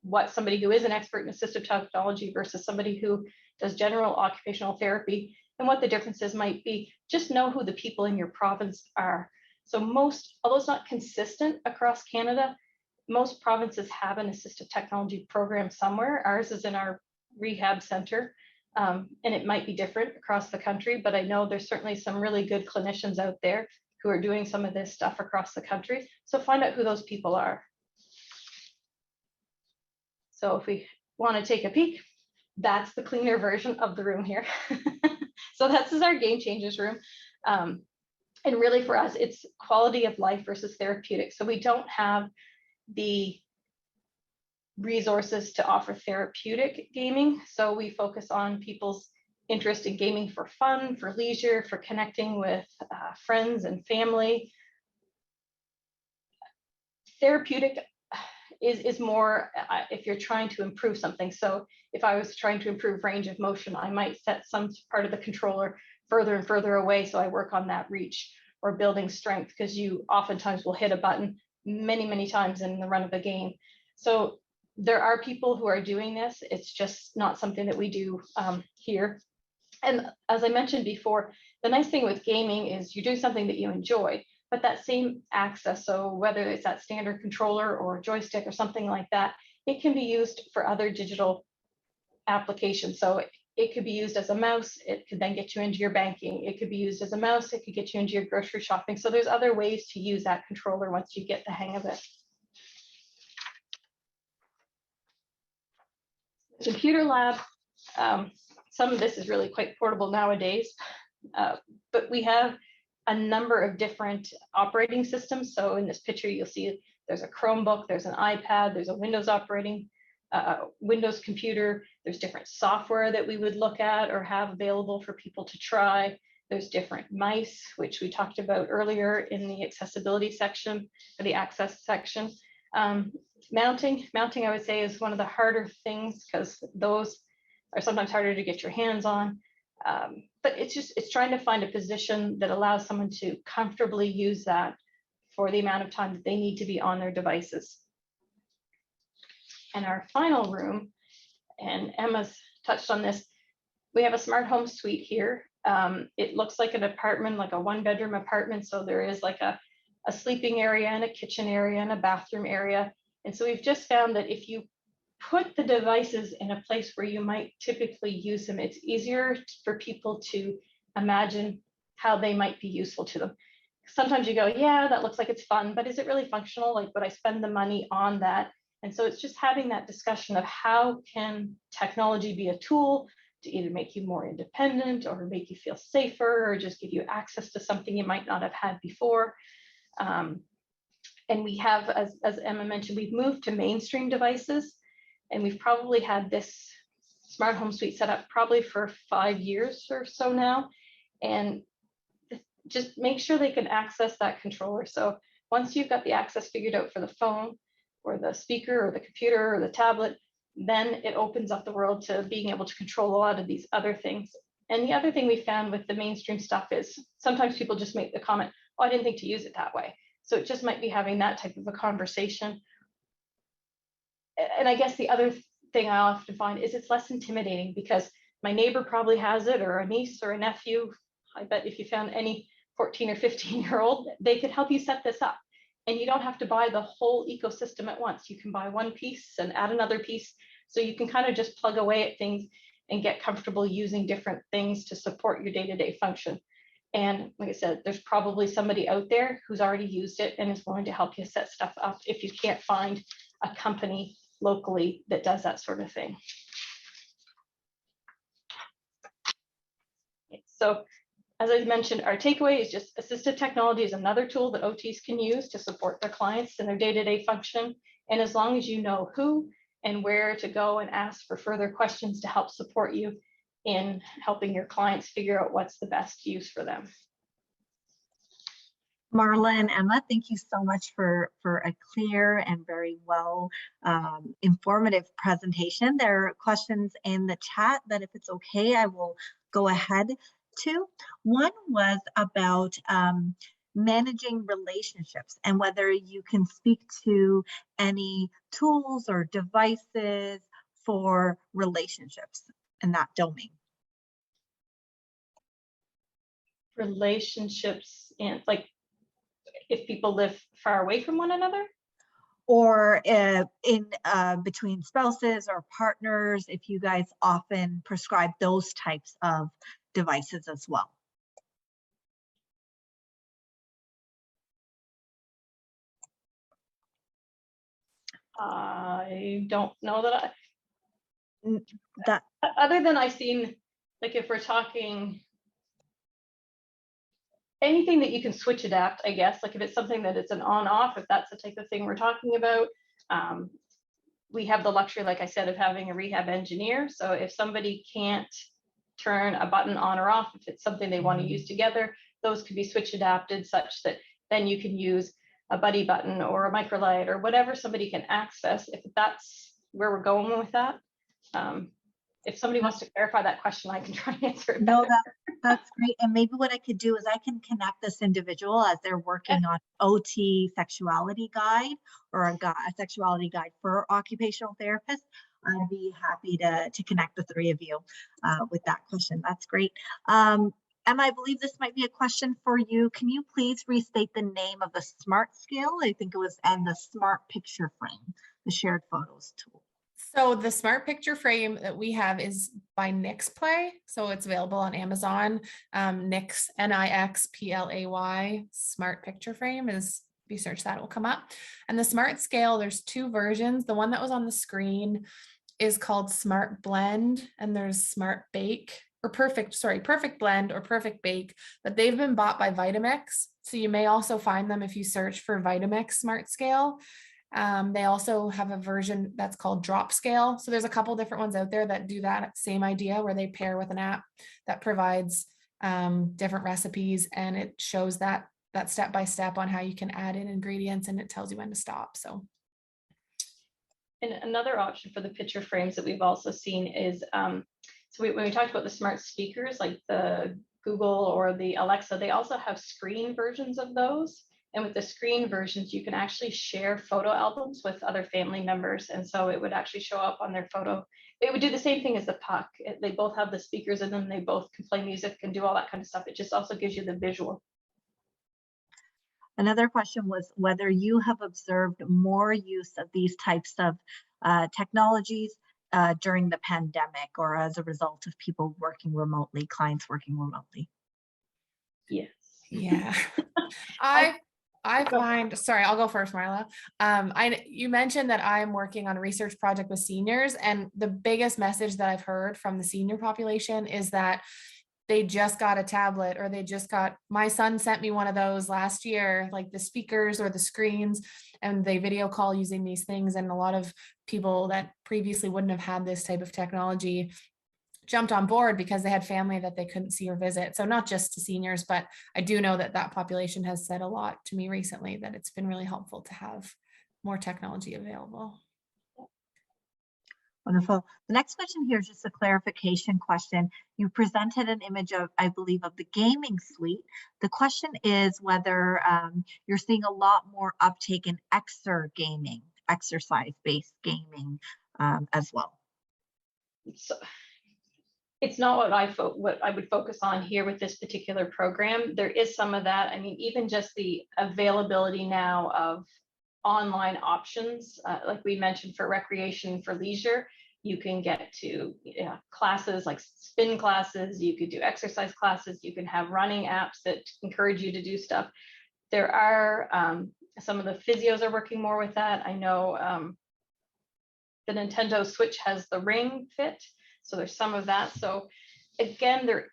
D: what somebody who is an expert in assistive technology versus somebody who does general occupational therapy and what the differences might be. Just know who the people in your province are. So although it's not consistent across Canada, most provinces have an assistive technology program somewhere. Ours is in our rehab center, and it might be different across the country, but I know there's certainly some really good clinicians out there who are doing some of this stuff across the country. So find out who those people are. So if we want to take a peek, that's the cleaner version of the room here. So this is our Game Changers room. And really for us, it's quality of life versus therapeutic. So we don't have the resources to offer therapeutic gaming. So we focus on people's interest in gaming for fun, for leisure, for connecting with friends and family. Therapeutic is more if you're trying to improve something. So if I was trying to improve range of motion, I might set some part of the controller further and further away, so I work on that reach, or building strength, because you oftentimes will hit a button many times in the run of the game. So there are people who are doing this. It's just not something that we do here. And as I mentioned before, the nice thing with gaming is you're doing something that you enjoy, but that same access, so whether it's that standard controller or joystick or something like that, it can be used for other digital applications. So it could be used as a mouse. It could then get you into your banking. It could be used as a mouse. It could get you into your grocery shopping. So there's other ways to use that controller once you get the hang of it. Computer lab, some of this is really quite portable nowadays, but we have a number of different operating systems. So in this picture, you'll see there's a Chromebook, there's an iPad, there's a Windows operating, Windows computer, there's different software that we would look at or have available for people to try. There's different mice, which we talked about earlier in the accessibility section, or the access section. Mounting, I would say, is one of the harder things, because those are sometimes harder to get your hands on. But it's trying to find a position that allows someone to comfortably use that for the amount of time that they need to be on their devices. And our final room, and Emma's touched on this, we have a smart home suite here. It looks like an apartment, like a 1-bedroom apartment. So there is like a sleeping area and a kitchen area and a bathroom area. And so we've just found that if you put the devices in a place where you might typically use them, it's easier for people to imagine how they might be useful to them. sometimes you go, yeah, that looks like it's fun, but is it really functional? Like, would I spend the money on that? And so it's just having that discussion of how can technology be a tool to either make you more independent or make you feel safer or just give you access to something you might not have had before. And we have, as Emma mentioned, we've moved to mainstream devices, and we've probably had this smart home suite set up probably for 5 years or so now. And just make sure they can access that controller. So once you've got the access figured out for the phone or the speaker or the computer or the tablet, then it opens up the world to being able to control a lot of these other things. And the other thing we found with the mainstream stuff is sometimes people just make the comment, oh, I didn't think to use it that way. So it just might be having that type of a conversation. And I guess the other thing I often find is it's less intimidating because my neighbor probably has it, or a niece or a nephew. I bet if you found any 14 or 15-year-old, they could help you set this up. And you don't have to buy the whole ecosystem at once. You can buy one piece and add another piece. So you can kind of just plug away at things and get comfortable using different things to support your day-to-day function. And like I said, there's probably somebody out there who's already used it and is willing to help you set stuff up if you can't find a company locally that does that sort of thing. So as I mentioned, our takeaway is just assistive technology is another tool that OTs can use to support their clients in their day-to-day function. And as long as you know who and where to go and ask for further questions to help support you in helping your clients figure out what's the best use for them.
A: Marla and Emma, thank you so much for a clear and very well informative presentation. There are questions in the chat that, if it's okay, I will go ahead to. One was about managing relationships and whether you can speak to any tools or devices for relationships in that domain.
D: Relationships, and like if people live far away from one another?
A: Or in between spouses or partners, if you guys often prescribe those types of devices as well.
D: I don't know that
A: that
D: other than I've seen, like if we're talking anything that you can switch adapt, I guess, like if it's something that it's an on-off, if that's the type of thing we're talking about. We have the luxury, like I said, of having a rehab engineer. So if somebody can't turn a button on or off, if it's something they want to use together, those could be switch adapted such that then you can use a buddy button or a micro light or whatever somebody can access, if that's where we're going with that. If somebody wants to clarify that question, I can try and answer it.
A: No, that's great. And maybe what I could do is I can connect this individual as they're working on OT sexuality guide or a sexuality guide for occupational therapists. I'd be happy to connect the three of you with that question. That's great. Emma, I believe this might be a question for you. Can you please restate the name of the SMART scale? I think it was, and the SMART picture frame, the shared photos tool.
C: So the smart picture frame that we have is by Nixplay. So it's available on Amazon. Nix, Nixplay, smart picture frame is, if you search that, it will come up. And the smart scale, there's two versions. The one that was on the screen is called Smart Blend, and there's Smart Bake or Perfect Blend or Perfect Bake, but they've been bought by Vitamix. So you may also find them if you search for Vitamix Smart Scale. They also have a version that's called Drop Scale. So there's a couple different ones out there that do that same idea where they pair with an app that provides different recipes, and it shows that step-by-step on how you can add in ingredients, and it tells you when to stop. So.
D: And another option for the picture frames that we've also seen is, when we talked about the smart speakers, like the Google or the Alexa, they also have screen versions of those. And with the screen versions, you can actually share photo albums with other family members. And so it would actually show up on their photo. It would do the same thing as the Puck. They both have the speakers in them. They both can play music and do all that kind of stuff. It just also gives you the visual.
A: Another question was whether you have observed more use of these types of technologies during the pandemic or as a result of people working remotely, clients working remotely.
D: Yes.
C: Yeah. I find, sorry, I'll go first, Marla. You mentioned that I'm working on a research project with seniors, and the biggest message that I've heard from the senior population is that they just got a tablet, or my son sent me one of those last year, like the speakers or the screens, and they video call using these things. And a lot of people that previously wouldn't have had this type of technology jumped on board because they had family that they couldn't see or visit. So not just to seniors, but I do know that that population has said a lot to me recently, that it's been really helpful to have more technology available.
A: Wonderful. The next question here is just a clarification question. You presented an image of, I believe, of the gaming suite. The question is whether you're seeing a lot more uptake in gaming, exercise-based gaming as well.
D: So it's not what I would focus on here with this particular program. There is some of that. I mean, even just the availability now of online options, like we mentioned, for recreation, for leisure, you can get to classes like spin classes, you could do exercise classes, you can have running apps that encourage you to do stuff. There are some of the physios are working more with that. I know the Nintendo Switch has the Ring Fit, so there's some of that. So again, there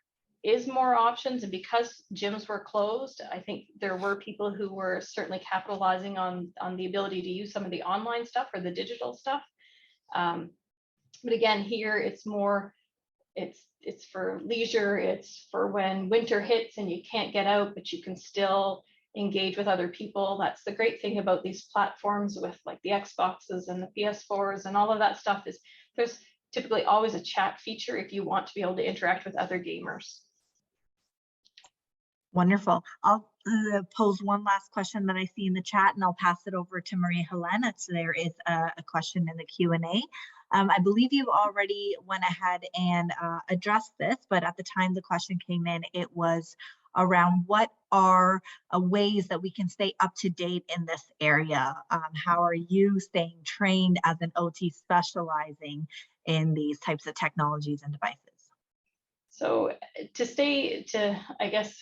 D: is more options, and because gyms were closed, I think there were people who were certainly capitalizing on the ability to use some of the online stuff or the digital stuff. But again, here it's more, it's for leisure, it's for when winter hits and you can't get out, but you can still engage with other people. That's the great thing about these platforms with like the Xboxes and the PS4s and all of that stuff, is there's typically always a chat feature if you want to be able to interact with other gamers.
A: Wonderful. I'll pose one last question that I see in the chat, and I'll pass it over to Maria Helena. So there is a question in the Q&A. I believe you already went ahead and addressed this, but at the time the question came in, it was around what are ways that we can stay up to date in this area? How are you staying trained as an OT specializing in these types of technologies and devices?
D: So I guess,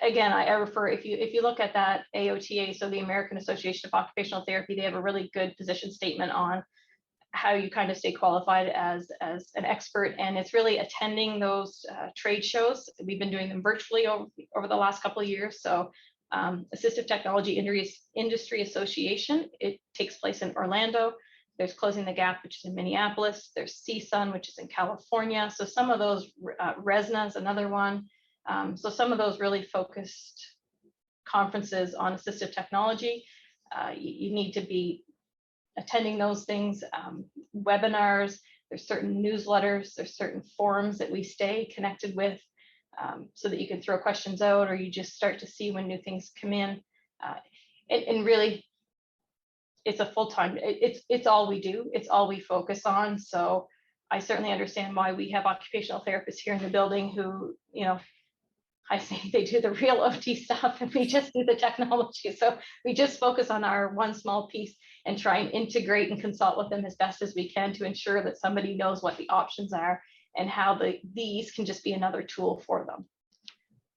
D: again, I refer, if you look at that AOTA, so the American Association of Occupational Therapy, they have a really good position statement on how you kind of stay qualified as an expert, and it's really attending those trade shows. We've been doing them virtually over the last couple of years. So Assistive Technology Industry Association, it takes place in Orlando. There's Closing the Gap, which is in Minneapolis. There's CSUN, which is in California. So some of those, RESNA is another one. So some of those really focused conferences on assistive technology, you need to be attending those things, webinars, there's certain newsletters, there's certain forums that we stay connected with, so that you can throw questions out, or you just start to see when new things come in. And really, it's a full-time, it's all we do, it's all we focus on. So I certainly understand why we have occupational therapists here in the building who, I say they do the real OT stuff and we just do the technology. So we just focus on our one small piece and try and integrate and consult with them as best as we can to ensure that somebody knows what the options are and how these can just be another tool for them.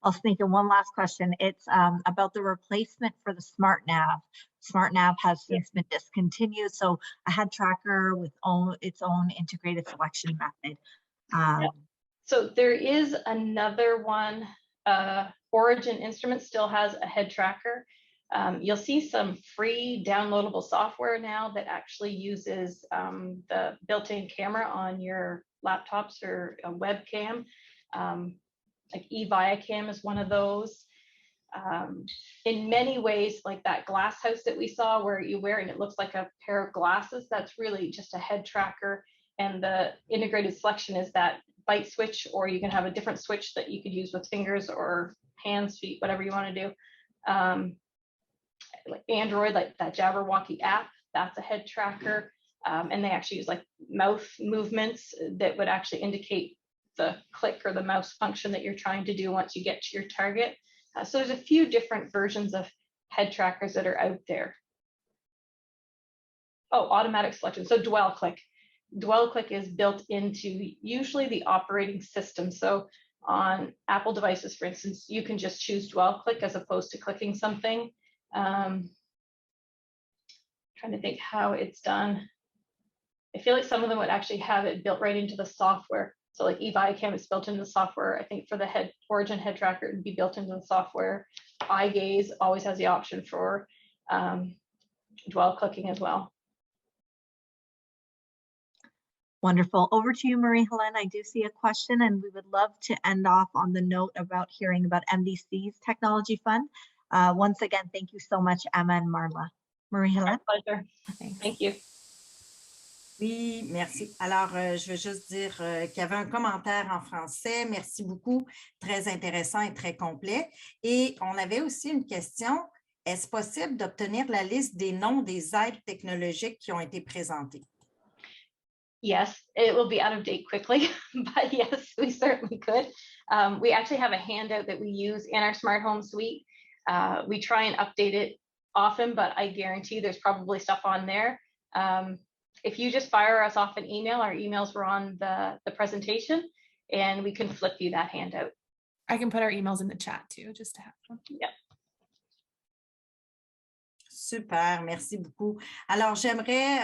A: I'll sneak in one last question. It's about the replacement for the SmartNav. SmartNav has since been discontinued, so a head tracker with its own integrated selection method.
D: So there is another one. Origin Instruments still has a head tracker. You'll see some free downloadable software now that actually uses the built-in camera on your laptops or a webcam. Like eViacam is one of those. In many ways, like that glass house that we saw where you wear and it looks like a pair of glasses, that's really just a head tracker. And the integrated selection is that bite switch, or you can have a different switch that you could use with fingers or hands, feet, whatever you want to do. Like Android, like that Jabberwocky app, that's a head tracker. And they actually use like mouth movements that would actually indicate the click or the mouse function that you're trying to do once you get to your target. So there's a few different versions of head trackers that are out there. Oh, automatic selection. So dwell click. Dwell click is built into usually the operating system. So On Apple devices, for instance, you can just choose dwell click as opposed to clicking something. Trying to think how it's done. I feel like some of them would actually have it built right into the software. So like eViacam is built into the software. I think for the Origin head tracker, it would be built into the software. Eye gaze always has the option for dwell clicking as well.
A: Wonderful. Over to you, Marie-Helene. I do see a question, and we would love to end off on the note about hearing about MDC's Technology Fund. Once again, thank you so much, Emma and Marla. Marie-Helene.
D: Pleasure. Thank you.
B: Oui, merci. Alors, je veux juste dire qu'il y avait un commentaire en français. Merci beaucoup. Très intéressant et très complet. Et on avait aussi une question. Est-ce possible d'obtenir la liste des noms des aides technologiques qui ont été présentées?
D: Yes, it will be out of date quickly, but yes, we certainly could. We actually have a handout that we use in our smart home suite. We try and update it often, but I guarantee there's probably stuff on there. If you just fire us off an email, our emails were on the presentation, and we can flip you that handout.
C: I can put our emails in the chat too, just to have them.
D: Yep.
B: Super, merci beaucoup. Alors, j'aimerais,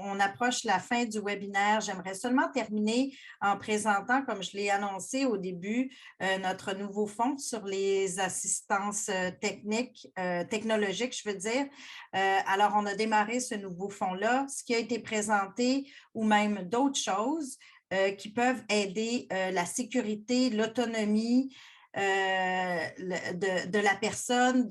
B: on approche la fin du webinaire. J'aimerais seulement terminer en présentant, comme je l'ai annoncé au début, notre nouveau fonds sur les assistances technologiques, je veux dire. Alors, on a démarré ce nouveau fonds-là. Ce qui a été présenté ou même d'autres choses qui peuvent aider la sécurité, l'autonomie de la personne,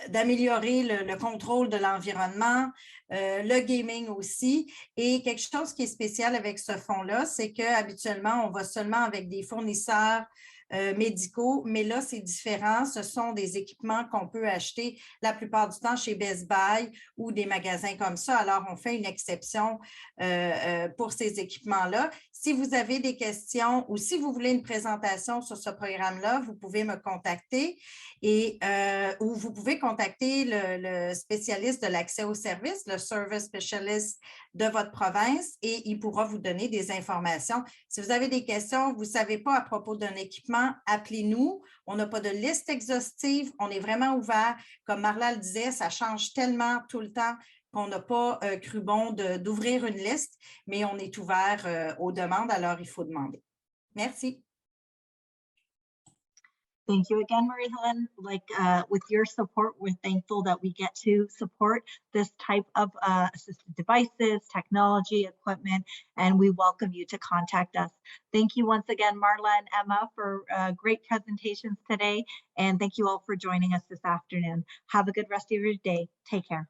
B: d'améliorer le contrôle de l'environnement, le gaming aussi. Et quelque chose qui est spécial avec ce fonds-là, c'est qu'habituellement, on va seulement avec des fournisseurs médicaux, mais là, c'est différent. Ce sont des équipements qu'on peut acheter la plupart du temps chez Best Buy ou des magasins comme ça. Alors, on fait une exception pour ces équipements-là. Si vous avez des questions ou si vous voulez une présentation sur ce programme-là, vous pouvez me contacter ou vous pouvez contacter le spécialiste de l'accès au service, le service specialist de votre province, et il pourra vous donner des informations. Si vous avez des questions, vous ne savez pas à propos d'un équipement, appelez-nous. On n'a pas de liste exhaustive. On est vraiment ouvert. Comme Marla le disait, ça change tellement tout le temps qu'on n'a pas cru bon d'ouvrir une liste, mais on est ouvert aux demandes, alors il faut demander. Merci.
A: Thank you again, Marie-Helene. With your support, we're thankful that we get to support this type of assistive devices, technology, equipment, and we welcome you to contact us. Thank you once again, Marla and Emma, for great presentations today, and thank you all for joining us this afternoon. Have a good rest of your day. Take care.